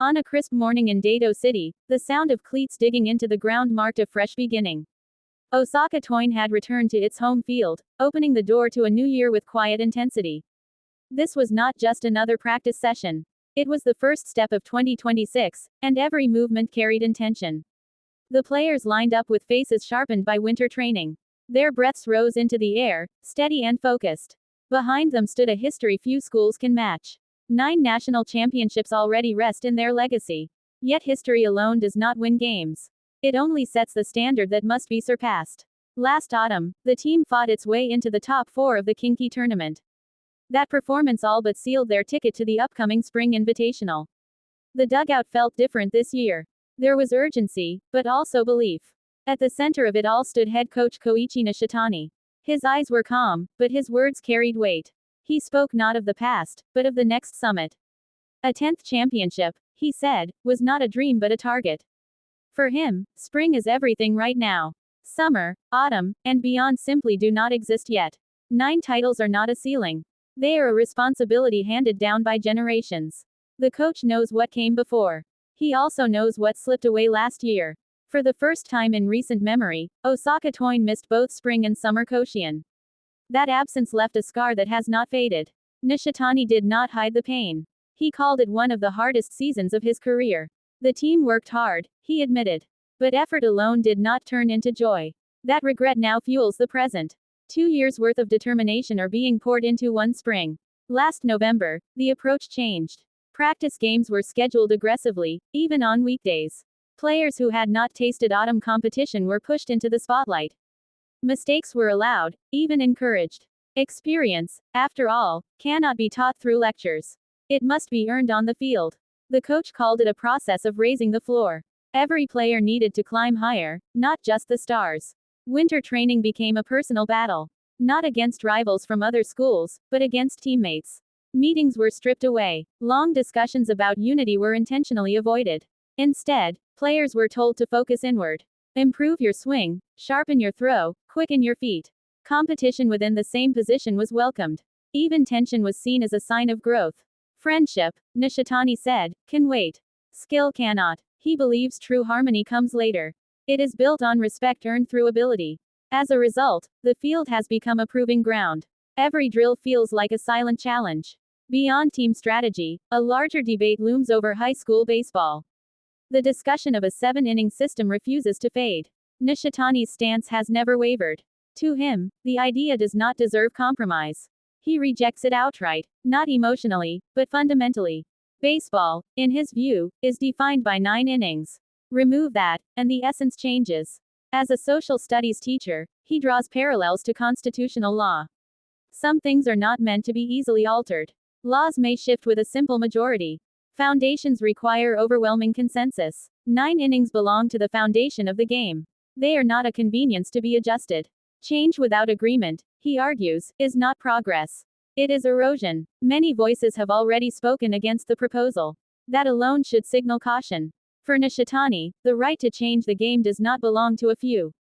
On a crisp morning in Dato City, the sound of cleats digging into the ground marked a fresh beginning. Osaka Toin had returned to its home field, opening the door to a new year with quiet intensity. This was not just another practice session. It was the first step of 2026, and every movement carried intention. The players lined up with faces sharpened by winter training. Their breaths rose into the air, steady and focused. Behind them stood a history few schools can match. 9 national championships already rest in their legacy. Yet history alone does not win games. It only sets the standard that must be surpassed. Last autumn, the team fought its way into the top 4 of the Kinki tournament. That performance all but sealed their ticket to the upcoming spring invitational. The dugout felt different this year. There was urgency, but also belief. At the center of it all stood head coach Koichi Nishitani. His eyes were calm, but his words carried weight. He spoke not of the past, but of the next summit. A 10th championship, he said, was not a dream but a target. For him, spring is everything right now. Summer, autumn, and beyond simply do not exist yet. 9 titles are not a ceiling. They are a responsibility handed down by generations. The coach knows what came before. He also knows what slipped away last year. For the first time in recent memory, Osaka Toin missed both spring and summer Koshien. That absence left a scar that has not faded. Nishitani did not hide the pain. He called it one of the hardest seasons of his career. The team worked hard, he admitted. But effort alone did not turn into joy. That regret now fuels the present. 2 years' worth of determination are being poured into one spring. Last November, the approach changed. Practice games were scheduled aggressively, even on weekdays. Players who had not tasted autumn competition were pushed into the spotlight. Mistakes were allowed, even encouraged. Experience, after all, cannot be taught through lectures. It must be earned on the field. The coach called it a process of raising the floor. Every player needed to climb higher, not just the stars. Winter training became a personal battle. Not against rivals from other schools, but against teammates. Meetings were stripped away. Long discussions about unity were intentionally avoided. Instead, players were told to focus inward. Improve your swing, sharpen your throw, quicken your feet. Competition within the same position was welcomed. Even tension was seen as a sign of growth. Friendship, Nishitani said, can wait. Skill cannot. He believes true harmony comes later. It is built on respect earned through ability. As a result, the field has become a proving ground. Every drill feels like a silent challenge. Beyond team strategy, a larger debate looms over high school baseball. The discussion of a 7-inning system refuses to fade. Nishitani's stance has never wavered. To him, the idea does not deserve compromise. He rejects it outright, not emotionally, but fundamentally. Baseball, in his view, is defined by 9 innings. Remove that, and the essence changes. As a social studies teacher, he draws parallels to constitutional law. Some things are not meant to be easily altered. Laws may shift with a simple majority. Foundations require overwhelming consensus. 9 innings belong to the foundation of the game. They are not a convenience to be adjusted. Change without agreement, he argues, is not progress. It is erosion. Many voices have already spoken against the proposal. That alone should signal caution. For Nishitani, the right to change the game does not belong to a few.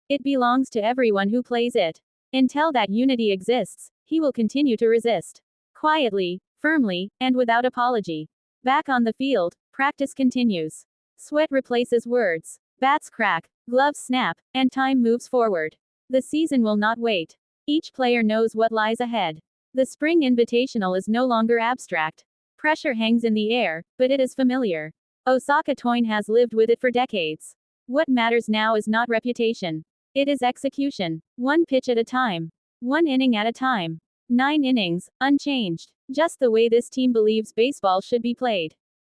It belongs to everyone who plays it. Until that unity exists, he will continue to resist. Quietly, firmly, and without apology. Back on the field, practice continues. Sweat replaces words. Bats crack, gloves snap, and time moves forward. The season will not wait. Each player knows what lies ahead. The spring invitational is no longer abstract. Pressure hangs in the air, but it is familiar. Osaka Toin has lived with it for decades. What matters now is not reputation. It is execution. One pitch at a time. One inning at a time. 9 innings, unchanged. Just the way this team believes baseball should be played.